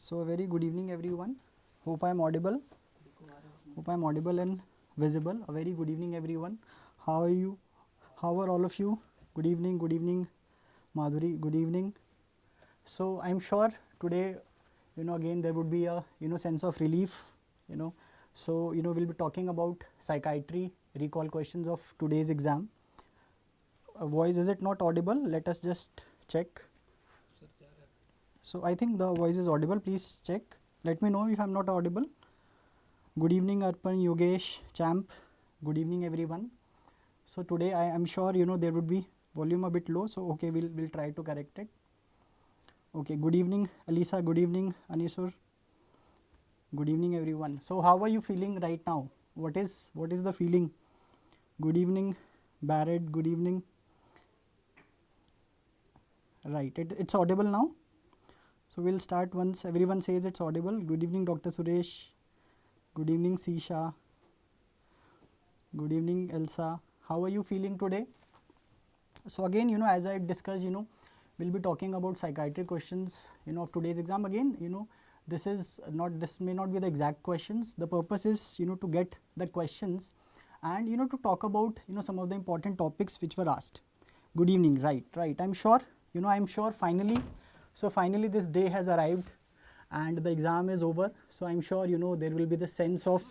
So a very good evening everyone. Hope I am audible. Hope I am audible and visible. A very good evening everyone. How are you? How are all of you? Good evening Madhuri, good evening. So I am sure today, again there would be a, sense of relief, So, we'll be talking about psychiatry, recall questions of today's exam. Voice, is it not audible? Let us just check. So I think the voice is audible. Please check. Let me know if I'm not audible. Good evening Arpan, Yogesh, Champ. Good evening everyone. So today I am sure there would be volume a bit low. So okay, we'll try to correct it. Okay. Good evening Alisa. Good evening Anisur. Good evening everyone. So how are you feeling right now? What is the feeling? Good evening Barrett. Good evening. Right. It's audible now. So we'll start once everyone says it's audible. Good evening Dr. Suresh. Good evening Sisha. Good evening Elsa. How are you feeling today? So again, as I discussed, we'll be talking about psychiatry questions, of today's exam. Again, this may not be the exact questions. The purpose is, to get the questions and, to talk about, some of the important topics which were asked. Good evening. Right. I'm sure, finally. So finally this day has arrived and the exam is over. So I'm sure, there will be the sense of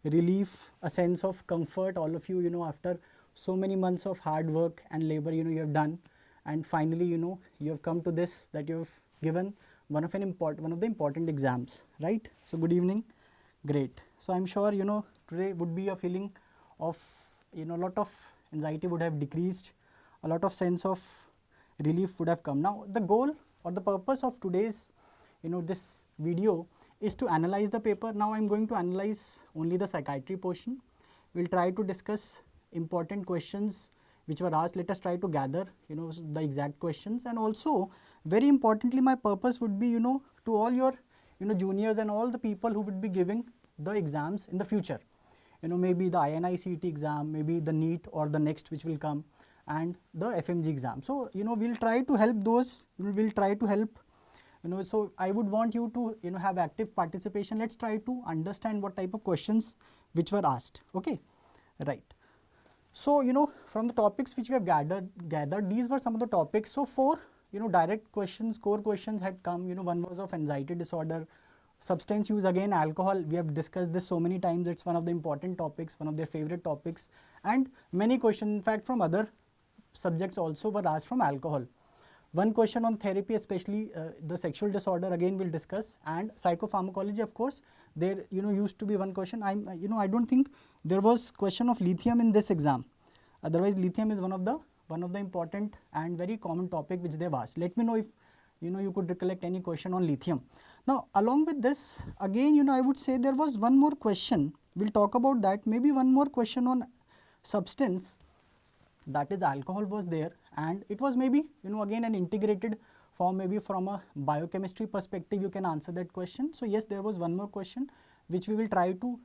relief, a sense of comfort, all of you, after so many months of hard work and labor, you have done. And finally, you have come to this, that you have given one of the important exams, right? So good evening. Great. So I'm sure, today would be a feeling of, a lot of anxiety would have decreased, a lot of sense of relief would have come. Now the goal or the purpose of today's, this video is to analyze the paper. Now I'm going to analyze only the psychiatry portion. We'll try to discuss important questions which were asked. Let us try to gather, the exact questions, and also very importantly my purpose would be, to all your, juniors and all the people who would be giving the exams in the future. Maybe the INI-CET exam, maybe the NEET or the next which will come, and the FMGE exam. So, we'll try to help those, we'll try to help, so I would want you to, have active participation. Let's try to understand what type of questions which were asked, okay, right. So, from the topics which we have gathered, these were some of the topics. So, 4, direct questions, core questions had come, one was of anxiety disorder, substance use, again alcohol, we have discussed this so many times, it's one of the important topics, one of their favorite topics, and many questions in fact from other subjects also were asked from alcohol. One question on therapy, especially the sexual disorder, again we'll discuss, and psychopharmacology, of course. There used to be one question. I don't think there was question of lithium in this exam. Otherwise lithium is one of the important and very common topic which they've asked. Let me know if you could recollect any question on lithium. Now along with this, again I would say there was one more question, we'll talk about that. Maybe one more question on substance, that is alcohol was there, and it was maybe again an integrated form, maybe from a biochemistry perspective you can answer that question. So yes, there was one more question which we will try to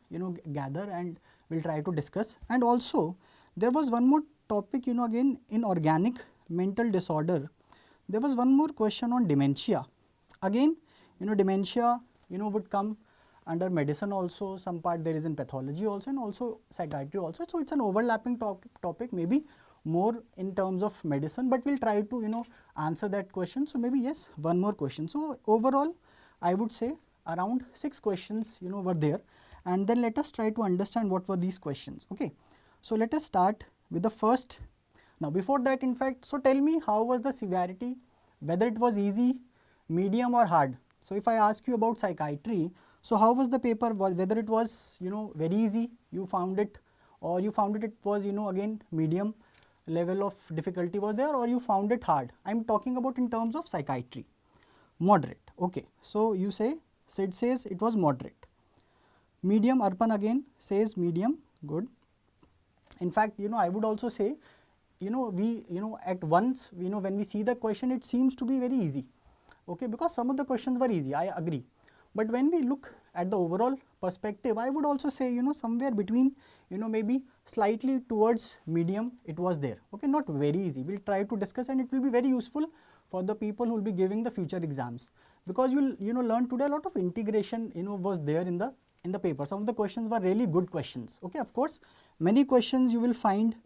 gather and we'll try to discuss. And also there was one more topic, again in organic mental disorder, there was one more question on dementia. Again dementia would come under medicine also, some part there is in pathology also, and also psychiatry also. So it's an overlapping topic, maybe more in terms of medicine, but we'll try to answer that question. So maybe yes, one more question. So overall I would say around 6 questions were there, and then let us try to understand what were these questions. Okay, so let us start with the first. Now before that, in fact, so tell me, how was the severity, whether it was easy, medium or hard? So if I ask you about psychiatry, so how was the paper, whether it was very easy, you found it, or you found it was again medium level of difficulty was there, or you found it hard? I am talking about in terms of psychiatry. Moderate. Okay, so you say, Sid says it was moderate. Medium, Arpan again says medium. Good. In fact, I would also say, we at once, when we see the question, it seems to be very easy, okay, because some of the questions were easy, I agree. But when we look at the overall perspective, I would also say, somewhere between, maybe slightly towards medium it was there, okay, not very easy. We'll try to discuss, and it will be very useful for the people who will be giving the future exams. because you will learn today a lot of integration was there in the paper. Some of the questions were really good questions. Okay, of course many questions you will find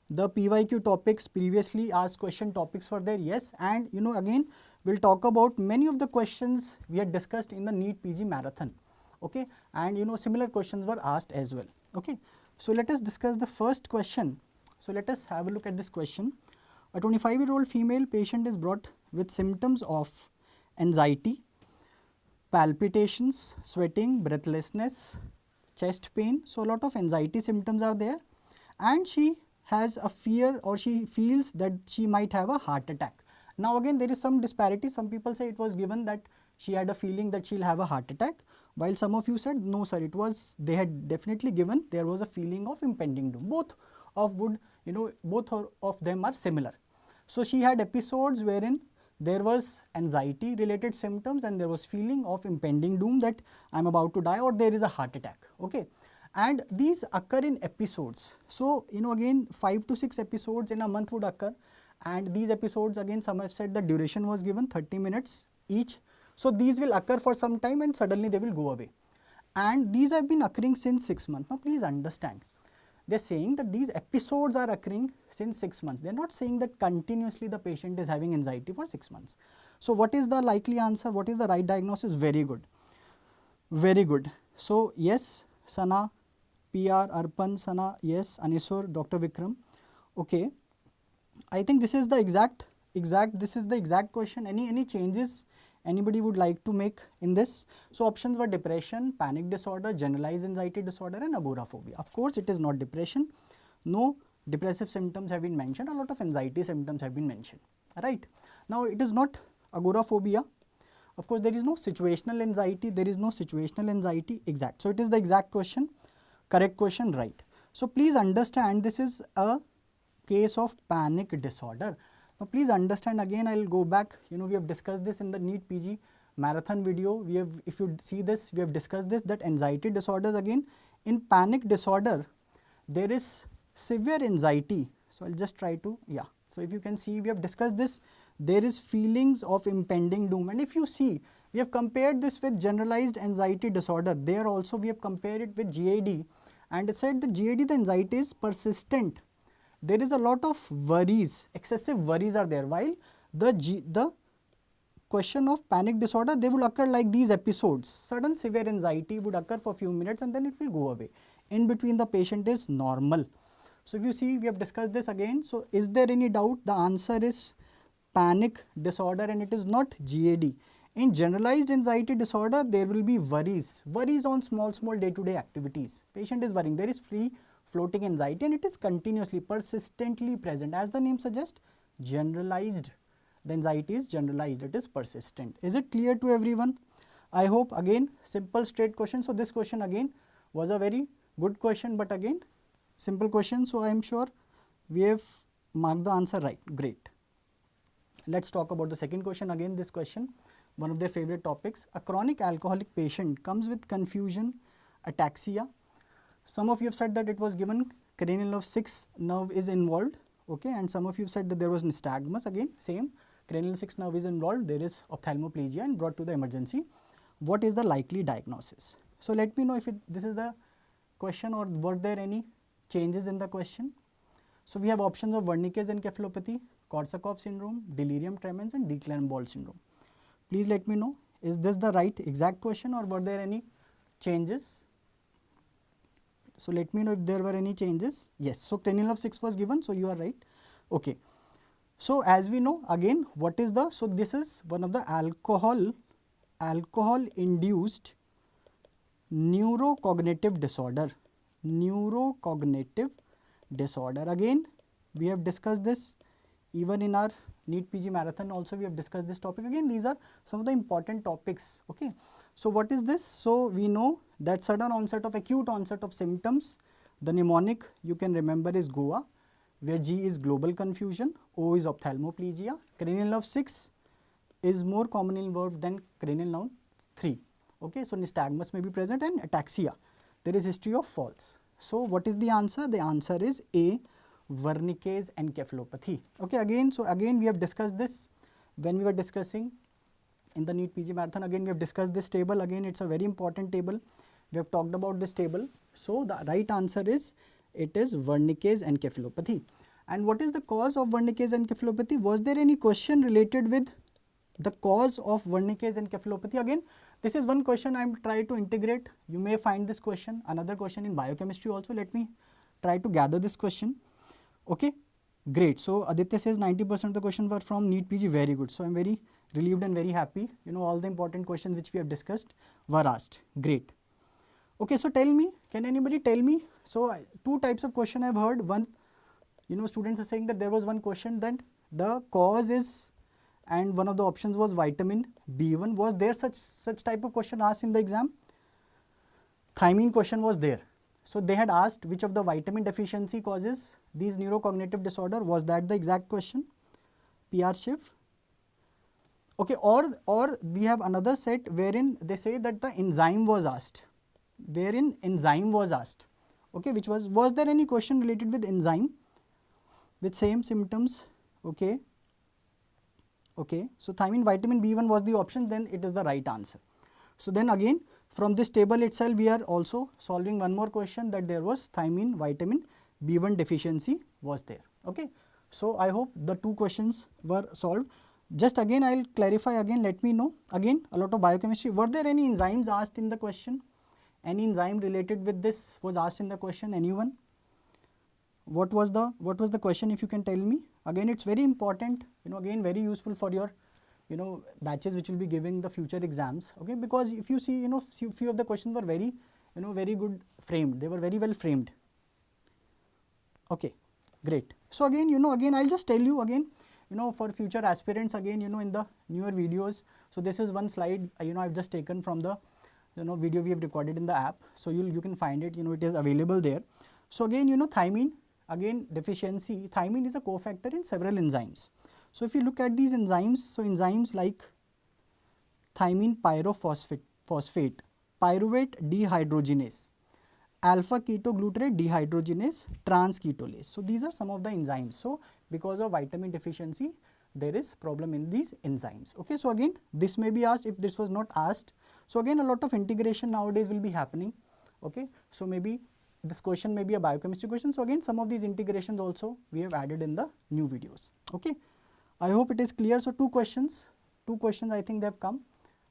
the PYQ topics, previously asked question topics were there, yes, and again we'll talk about many of the questions we had discussed in the NEET PG marathon. Okay, and similar questions were asked as well. Okay, so let us discuss the first question. So let us have a look at this question. A 25-year-old female patient is brought with symptoms of anxiety, palpitations, sweating, breathlessness, chest pain. So a lot of anxiety symptoms are there, and she has a fear, or she feels that she might have a heart attack. Now again there is some disparity. Some people say it was given that she had a feeling that she'll have a heart attack, while some of you said no sir, they had definitely given there was a feeling of impending doom. Both of them are similar. So she had episodes wherein there was anxiety related symptoms and there was feeling of impending doom, that I'm about to die or there is a heart attack. Okay, and these occur in episodes. So again 5 to 6 episodes in a month would occur, and these episodes, again some have said the duration was given 30 minutes each. So these will occur for some time and suddenly they will go away, and these have been occurring since 6 months. Now please understand, they are saying that these episodes are occurring since 6 months. They are not saying that continuously the patient is having anxiety for 6 months. So what is the likely answer? What is the right diagnosis? Very good. Very good. So yes, Sana, PR, Arpan, Sana, yes, Anisur, Dr. Vikram. Okay. I think this is the exact question. Any changes anybody would like to make in this? So options were depression, panic disorder, generalized anxiety disorder and agoraphobia. Of course it is not depression. No depressive symptoms have been mentioned. A lot of anxiety symptoms have been mentioned. Right. Now it is not agoraphobia. Of course there is no situational anxiety. There is no situational anxiety. Exact. So it is the exact question. Correct question, right. So please understand, this is a case of panic disorder. Now please understand, again I will go back, we have discussed this in the NEET PG marathon video. If you see this, we have discussed this, that anxiety disorders, again in panic disorder there is severe anxiety. So I'll just try to, yeah. So if you can see, we have discussed this, there is feelings of impending doom, and if you see, we have compared this with generalized anxiety disorder. There also we have compared it with GAD, and it said the GAD, the anxiety is persistent. There is a lot of worries, excessive worries are there, while the question of panic disorder, they will occur like these episodes. Sudden severe anxiety would occur for a few minutes and then it will go away. In between the patient is normal. So if you see, we have discussed this again. So is there any doubt? The answer is panic disorder and it is not GAD. In generalized anxiety disorder, there will be worries on small day-to-day activities. Patient is worrying. There is free floating anxiety and it is continuously, persistently present. As the name suggests, generalized. The anxiety is generalized, it is persistent. Is it clear to everyone? I hope. Again, simple straight question. So this question again was a very good question, but again simple question. So I am sure we have marked the answer right. Great. Let's talk about the second question. Again this question, one of their favorite topics. A chronic alcoholic patient comes with confusion, ataxia. Some of you have said that it was given cranial nerve 6 nerve is involved, okay, and some of you said that there was nystagmus. Again same, cranial 6 nerve is involved, there is ophthalmoplegia and brought to the emergency. What is the likely diagnosis? So let me know if this is the question or were there any changes in the question. So we have options of Wernicke's encephalopathy, Korsakoff syndrome, delirium tremens and de Clermont syndrome. Please let me know, is this the right exact question or were there any changes? So let me know if there were any changes. Yes, so cranial nerve 6 was given, so you are right. Okay. So as we know, again what is the, so this is one of the alcohol induced neurocognitive disorder. Neurocognitive disorder. Again we have discussed this even in our NEET PG marathon also we have discussed this topic. Again these are some of the important topics. Okay. So what is this? So we know that sudden onset of acute onset of symptoms. The mnemonic you can remember is GOA, where G is global confusion, O is ophthalmoplegia. Cranial nerve 6 is more commonly involved than cranial nerve 3. Okay, so nystagmus may be present and ataxia. There is history of falls. So what is the answer? The answer is A, Wernicke's encephalopathy. Okay, again, so again we have discussed this when we were discussing in the NEET PG Marathon. Again, we have discussed this table. Again, it's a very important table. We have talked about this table. So the right answer is, it is Wernicke's encephalopathy. And what is the cause of Wernicke's encephalopathy? Was there any question related with the cause of Wernicke's encephalopathy? Again, this is one question I am trying to integrate. You may find this question, another question in biochemistry also. Let me try to gather this question. Okay, great. So Aditya says 90% of the questions were from NEET PG. Very good. So I am very relieved and very happy. You know, all the important questions which we have discussed were asked. Great. Okay, so tell me, can anybody tell me? So two types of question I have heard. One, you know, students are saying that there was one question that the cause is, and one of the options was vitamin B1. Was there such type of question asked in the exam? Thiamine question was there. So they had asked which of the vitamin deficiency causes these neurocognitive disorder. Was that the exact question? PR Shiv. Okay, or we have another set wherein they say that the enzyme was asked. Wherein enzyme was asked. Okay, which was there any question related with enzyme with same symptoms? Okay. Okay, so thiamine, vitamin B1 was the option, then it is the right answer. So then again, from this table itself, we are also solving one more question, that there was thiamine, vitamin B1 deficiency was there. Okay, so I hope the two questions were solved. Just again, I will clarify again, let me know. Again, a lot of biochemistry. Were there any enzymes asked in the question? Any enzyme related with this was asked in the question? Anyone? What was the question, if you can tell me? Again, it's very important, you know, again very useful for your, you know, batches which will be giving the future exams. Okay, because if you see, you know, few of the questions were very, you know, very good framed. They were very well framed. Okay, great. So again, you know, again I'll just tell you again, you know, for future aspirants, again, you know, in the newer videos. So this is one slide, you know, I've just taken from the, you know, video we have recorded in the app. So you can find it, you know, it is available there. So again, you know, thiamine, again deficiency, thiamine is a cofactor in several enzymes. So if you look at these enzymes, so enzymes like thiamine pyrophosphate, pyruvate dehydrogenase, alpha ketoglutarate dehydrogenase, transketolase. So these are some of the enzymes. So because of vitamin deficiency, there is problem in these enzymes. Okay, so again, this may be asked if this was not asked. So again, a lot of integration nowadays will be happening. Okay, so maybe this question may be a biochemistry question. So again, some of these integrations also we have added in the new videos. Okay, I hope it is clear. So two questions I think they have come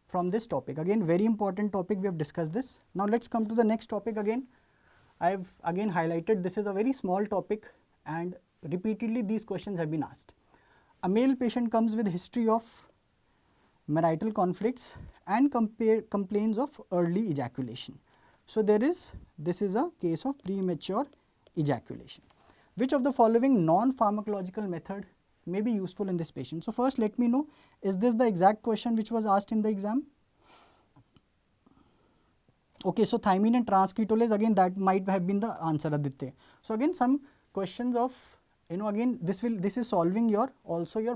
from this topic. Again, very important topic, we have discussed this. Now let's come to the next topic. Again, I have again highlighted, this is a very small topic and repeatedly these questions have been asked. A male patient comes with history of marital conflicts and complains of early ejaculation. So this is a case of premature ejaculation. Which of the following non-pharmacological method may be useful in this patient? So first let me know, is this the exact question which was asked in the exam? Okay, so thiamine and transketolase, again that might have been the answer, Aditya. So again, some questions of, you know, again this is solving your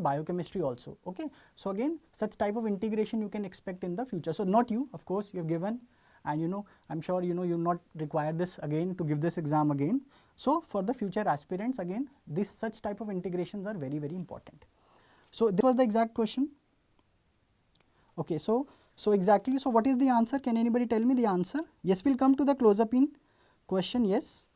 biochemistry also. Okay, so again such type of integration you can expect in the future. So not you, of course, you have given, and you know, I'm sure you know you not require this again to give this exam again. So for the future aspirants, again such type of integrations are very important. So this was the exact question. Okay, so exactly, so what is the answer? Can anybody tell me the answer? Yes, we'll come to the close-up in question. Yes,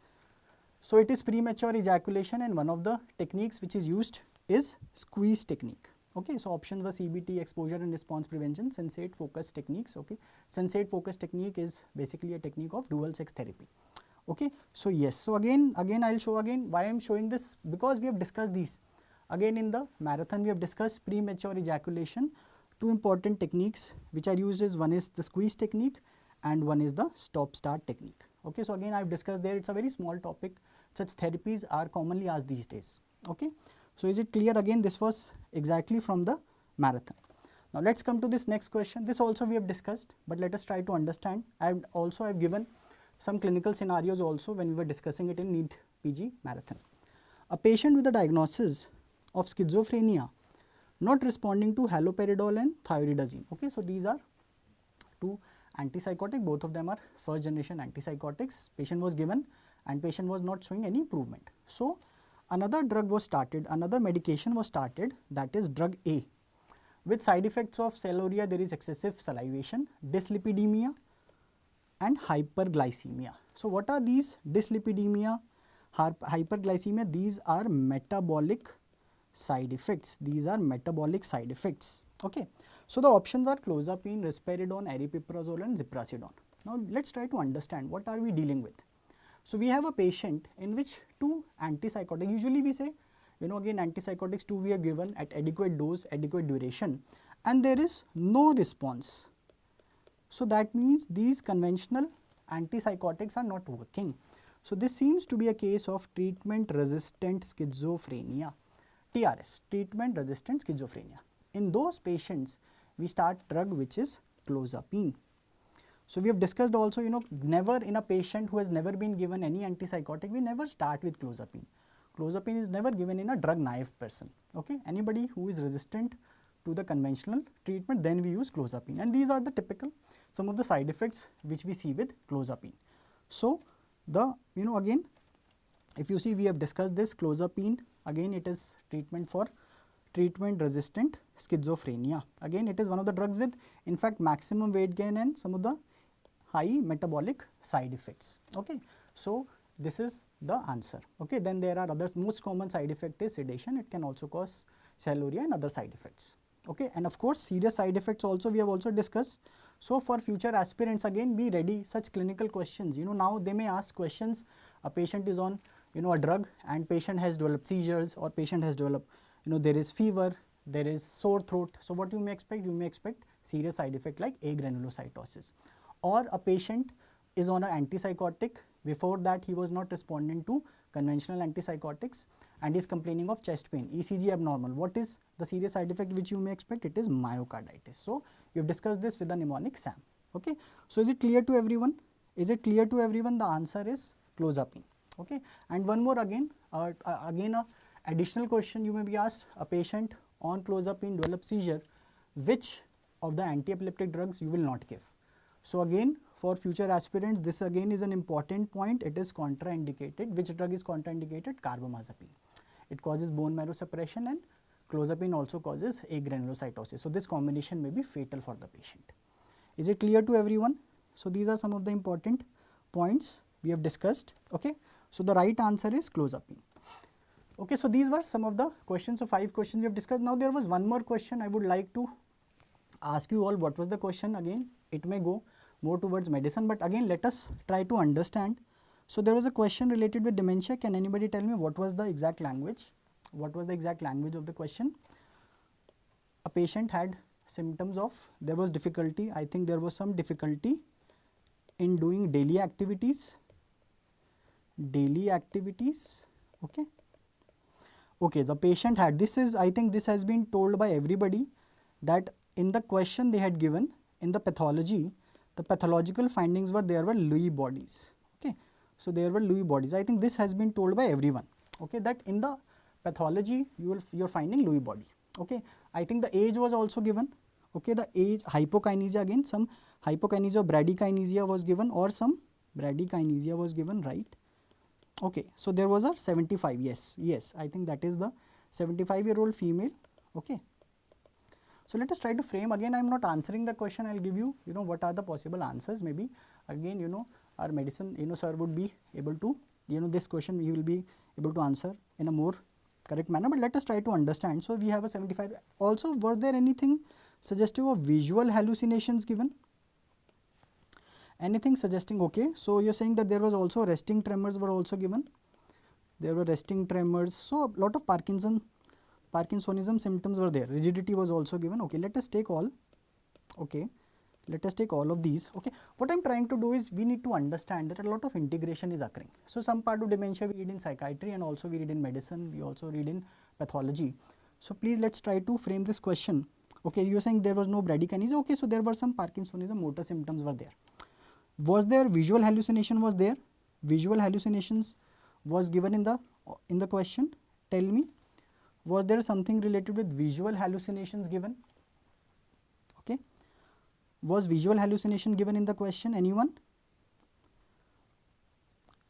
so it is premature ejaculation, and one of the techniques which is used is squeeze technique. Okay, so options were CBT, exposure and response prevention, sensate focus techniques. Okay, sensate focus technique is basically a technique of dual sex therapy. Okay, so yes, so again I'll show again why I'm showing this, because we have discussed these. Again in the marathon we have discussed premature ejaculation. Two important techniques which are used is, one is the squeeze technique and one is the stop start technique. Okay, so again I've discussed there, it's a very small topic. Such therapies are commonly asked these days. Okay, so is it clear? Again, this was exactly from the marathon. Now let's come to this next question. This also we have discussed, but let us try to understand. I've given some clinical scenarios also when we were discussing it in NEET PG Marathon. A patient with a diagnosis of schizophrenia not responding to haloperidol and thioridazine. Okay, so these are two antipsychotic, both of them are first generation antipsychotics. Patient was given and patient was not showing any improvement. So another drug was started, another medication was started, that is drug A, With side effects of celluria, there is excessive salivation, dyslipidemia, and hyperglycemia. So what are these? Dyslipidemia, hyperglycemia, these are metabolic side effects. These are metabolic side effects. Okay. So the options are clozapine, risperidone, aripiprazole, and ziprasidone. Now let's try to understand what are we dealing with. So we have a patient in which two antipsychotics, usually we say, again antipsychotics 2 we have given at adequate dose, adequate duration, and there is no response. So that means these conventional antipsychotics are not working. So this seems to be a case of treatment resistant schizophrenia, TRS, treatment resistant schizophrenia. In those patients, we start drug which is clozapine. So we have discussed also, never in a patient who has never been given any antipsychotic, we never start with clozapine. Clozapine is never given in a drug naive person. Okay, anybody who is resistant to the conventional treatment, then we use clozapine, and these are the typical some of the side effects which we see with clozapine. So the again, if you see, we have discussed this clozapine, again it is treatment for treatment resistant schizophrenia. Again, it is one of the drugs with in fact maximum weight gain and some of the high metabolic side effects. Okay, so this is the answer. Okay, then there are others. Most common side effect is sedation. It can also cause celluria and other side effects. Okay, and of course serious side effects also we have also discussed. So for future aspirants, again be ready such clinical questions. Now they may ask questions. A patient is on a drug and patient has developed seizures, or patient has developed there is fever, there is sore throat. So what you may expect? You may expect serious side effect like agranulocytosis. Or a patient is on an antipsychotic, before that he was not responding to conventional antipsychotics and is complaining of chest pain, ECG abnormal. What is the serious side effect which you may expect? It is myocarditis. So we have discussed this with the mnemonic SAM. Okay. So is it clear to everyone? Is it clear to everyone? The answer is clozapine. Okay. And one more again, again a additional question you may be asked: a patient on clozapine develops seizure, which of the anti-epileptic drugs you will not give? So again, for future aspirants, this again is an important point. It is contraindicated. Which drug is contraindicated? Carbamazepine. It causes bone marrow suppression, and clozapine also causes agranulocytosis. So this combination may be fatal for the patient. Is it clear to everyone? So these are some of the important points we have discussed. Okay. So the right answer is clozapine. Okay. So these were some of the questions. So 5 questions we have discussed. Now there was one more question I would like to ask you all. What was the question again? It may go more towards medicine, but again let us try to understand. So there was a question related with dementia. Can anybody tell me what was the exact language? What was the exact language of the question? A patient had symptoms of, there was difficulty, I think there was some difficulty in doing daily activities. Okay. Okay, the patient had, this is, I think this has been told by everybody, that in the question they had given, in the pathology, the pathological findings were there were Lewy bodies. Okay, so there were Lewy bodies. I think this has been told by everyone. Okay, that in the pathology you're finding Lewy body. Okay, I think the age was also given. Okay, the age, hypokinesia, again some hypokinesia or bradykinesia was given, or some bradykinesia was given, right? Okay, so there was a 75. Yes, I think that is the 75-year-old female. Okay. So let us try to frame. Again, I am not answering the question. I will give you, what are the possible answers. Maybe again, our medicine, sir would be able to, this question he will be able to answer in a more correct manner. But let us try to understand. So we have a 75. Also, were there anything suggestive of visual hallucinations given? Anything suggesting? Okay. So you are saying that there was also resting tremors were also given. There were resting tremors. So a lot of Parkinsonism symptoms were there. Rigidity was also given. Okay, let us take all. Okay, let us take all of these. Okay, what I am trying to do is we need to understand that a lot of integration is occurring. So some part of dementia we read in psychiatry, and also we read in medicine, we also read in pathology. So please let's try to frame this question. Okay, you are saying there was no bradykinesia. Okay, so there were some Parkinsonism motor symptoms were there. Was there visual hallucination was there? Visual hallucinations was given in the question. Tell me. Was there something related with visual hallucinations given? Okay. Was visual hallucination given in the question? Anyone?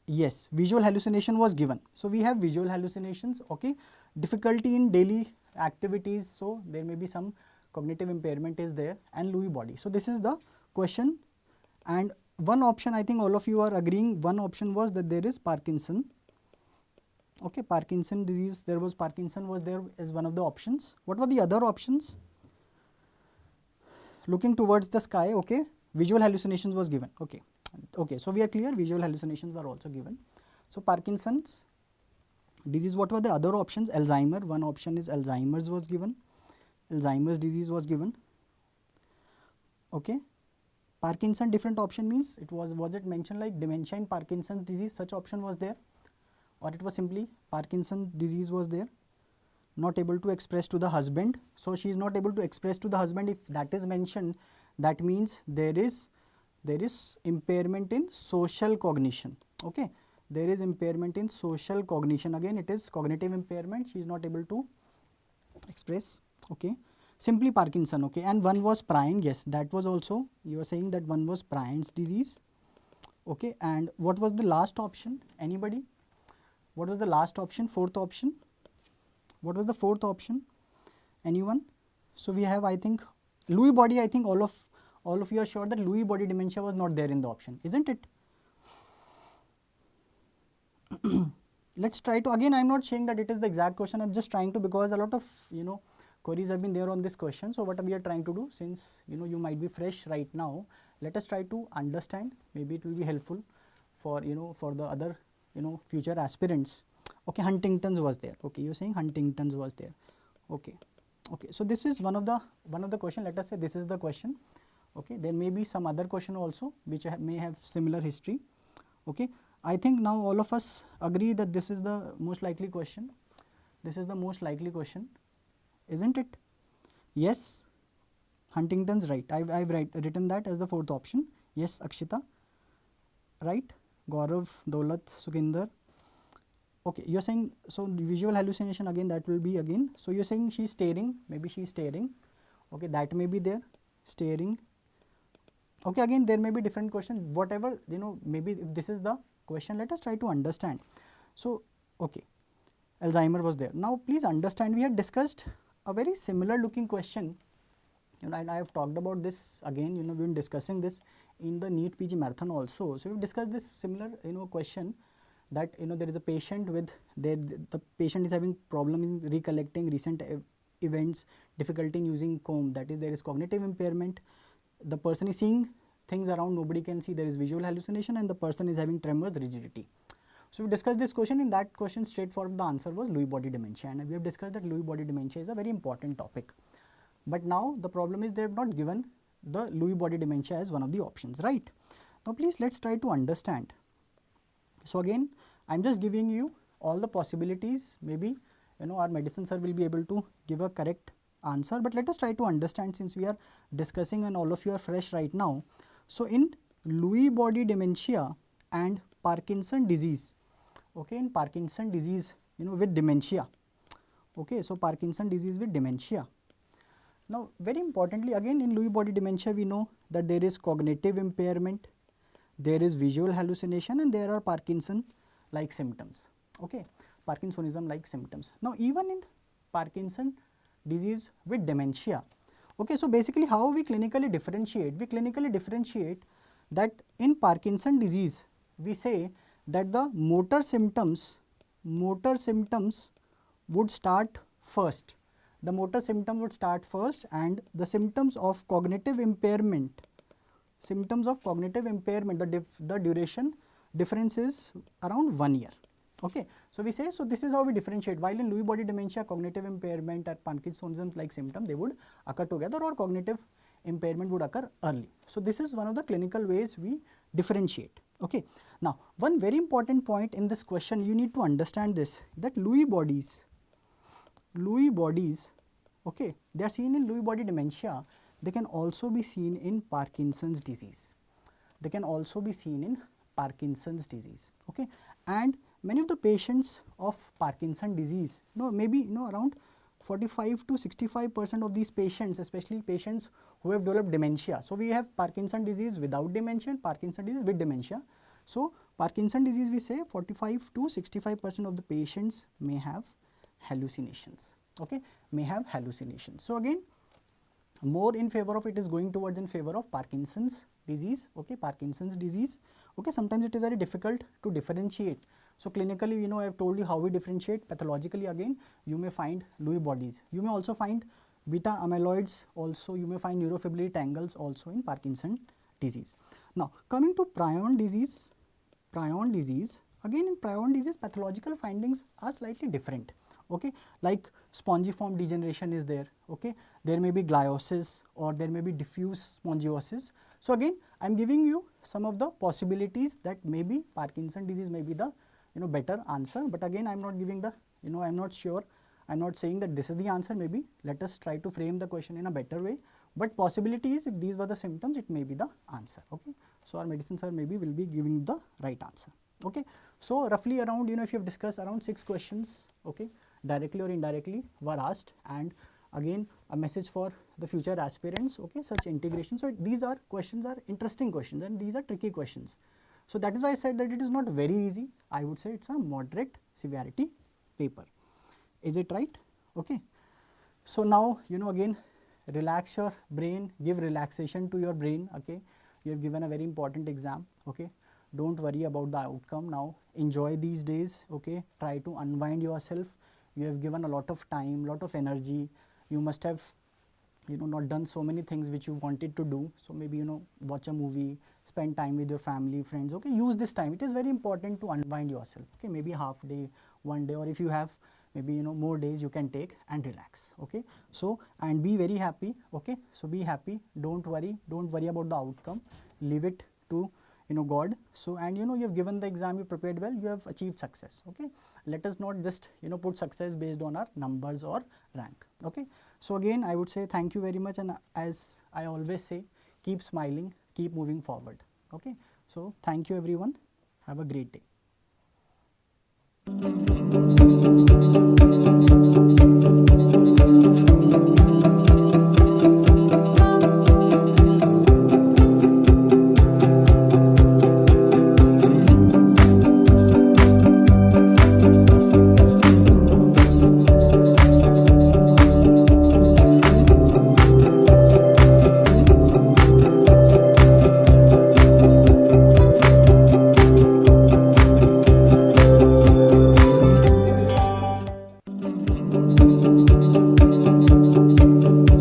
Yes, visual hallucination was given. So we have visual hallucinations. Okay. Difficulty in daily activities. So there may be some cognitive impairment is there, and Lewy body. So this is the question, and one option, I think all of you are agreeing, one option was that there is Parkinson. Okay, Parkinson disease, there was Parkinson was there as one of the options. What were the other options? Looking towards the sky, okay, visual hallucinations was given, okay. Okay, so we are clear, visual hallucinations were also given. So Parkinson's disease, what were the other options? Alzheimer, one option is Alzheimer's was given, Alzheimer's disease was given, okay. Parkinson, different option means it was it mentioned like dementia and Parkinson's disease, such option was there, or it was simply Parkinson's disease was there, not able to express to the husband. So she is not able to express to the husband. If that is mentioned, that means there is impairment in social cognition, okay. There is impairment in social cognition, again it is cognitive impairment, she is not able to express, okay. Simply Parkinson, okay. And one was Prion, yes, that was also, you are saying that one was Prion's disease, okay. And what was the last option? Anybody? What was the last option? Fourth option? What was the fourth option? Anyone? So we have, I think, Lewy body. I think all of you are sure that Lewy body dementia was not there in the option, isn't it? Let's try to, again I am not saying that it is the exact question, I am just trying to, because a lot of queries have been there on this question. So what we are trying to do, since you might be fresh right now, let us try to understand, maybe it will be helpful for for the other future aspirants. Okay, Huntington's was there, okay, you are saying Huntington's was there, okay. Okay, so this is one of the question, let us say this is the question, okay. There may be some other question also which may have similar history, okay. I think now all of us agree that this is the most likely question, this is the most likely question, isn't it? Yes, Huntington's, right, I've written that as the fourth option. Yes, Akshita, right, Gaurav, Daulat, Sukhinder. Okay, you are saying, so visual hallucination, again that will be again, so you are saying she is staring, maybe she is staring, okay, that may be there, staring, okay. Again there may be different question, whatever maybe if this is the question, let us try to understand. So okay, Alzheimer was there. Now please understand, we had discussed a very similar looking question, and I have talked about this again, we have been discussing this in the NEET PG marathon also. So we have discussed this similar question, that there is a patient with the patient is having problem in recollecting recent events, difficulty in using comb, that is there is cognitive impairment, the person is seeing things around, nobody can see, there is visual hallucination, and the person is having tremors, rigidity. So we discussed this question. In that question, straightforward the answer was Lewy body dementia, and we have discussed that Lewy body dementia is a very important topic. But now the problem is they have not given the Lewy body dementia as one of the options, right? Now please let's try to understand. So again, I am just giving you all the possibilities, maybe our medicine sir will be able to give a correct answer, but let us try to understand, since we are discussing and all of you are fresh right now. So in Lewy body dementia and Parkinson disease, okay, in Parkinson disease with dementia, okay, so Parkinson disease with dementia. Now very importantly, again in Lewy body dementia we know that there is cognitive impairment, there is visual hallucination, and there are Parkinson like symptoms, okay, Parkinsonism like symptoms. Now even in Parkinson disease with dementia, okay, so basically how we clinically differentiate? We clinically differentiate that in Parkinson disease we say that the motor symptoms would start first, the motor symptom would start first, and the symptoms of cognitive impairment, the duration difference is around 1 year, okay. So we say, so this is how we differentiate, while in Lewy body dementia cognitive impairment or Parkinsonism like symptom, they would occur together, or cognitive impairment would occur early. So this is one of the clinical ways we differentiate, okay. Now one very important point in this question, you need to understand this, that Lewy bodies, okay, they are seen in Lewy body dementia, they can also be seen in Parkinson's disease, they can also be seen in Parkinson's disease, okay. And many of the patients of Parkinson disease, maybe around 45 to 65% of these patients, especially patients who have developed dementia. So we have Parkinson disease without dementia and Parkinson disease with dementia. So Parkinson disease, we say 45 to 65% of the patients may have hallucinations, okay, may have hallucinations. So again, more in favor of, it is going towards in favor of Parkinson's disease. Okay, Parkinson's disease. Okay, sometimes it is very difficult to differentiate. So clinically, I have told you how we differentiate. Pathologically, again, you may find Lewy bodies. You may also find beta amyloids. Also, you may find neurofibrillary tangles also in Parkinson's disease. Now, coming to prion disease. Prion disease. Again, in prion disease, pathological findings are slightly different. Okay, like spongiform degeneration is there. Okay, there may be gliosis or there may be diffuse spongiosis. So again, I am giving you some of the possibilities that maybe Parkinson disease may be the better answer. But again, I am not giving the I am not sure. I am not saying that this is the answer. Maybe let us try to frame the question in a better way. But possibility is, if these were the symptoms, it may be the answer. Okay, so our medicine sir maybe will be giving the right answer. Okay, so roughly around if you have discussed around 6 questions. Okay, directly or indirectly were asked, and again a message for the future aspirants. Okay, such integration. So these are questions, are interesting questions, and these are tricky questions. So that is why I said that it is not very easy. I would say it's a moderate severity paper. Is it right? Okay. So now again, relax your brain, give relaxation to your brain. Okay, you have given a very important exam. Okay, don't worry about the outcome now. Enjoy these days. Okay, try to unwind yourself. You have given a lot of time, lot of energy. You must have not done so many things which you wanted to do. So maybe watch a movie, spend time with your family, friends. Okay, use this time. It is very important to unwind yourself. Okay, maybe half day, 1 day, or if you have maybe more days, you can take and relax. Okay, so and be very happy. Okay, so be happy. Don't worry about the outcome. Leave it to God. So and you have given the exam, you prepared well, you have achieved success. Okay, let us not just put success based on our numbers or rank. Okay, so again I would say thank you very much, and as I always say, keep smiling, keep moving forward. Okay, so thank you everyone, have a great day.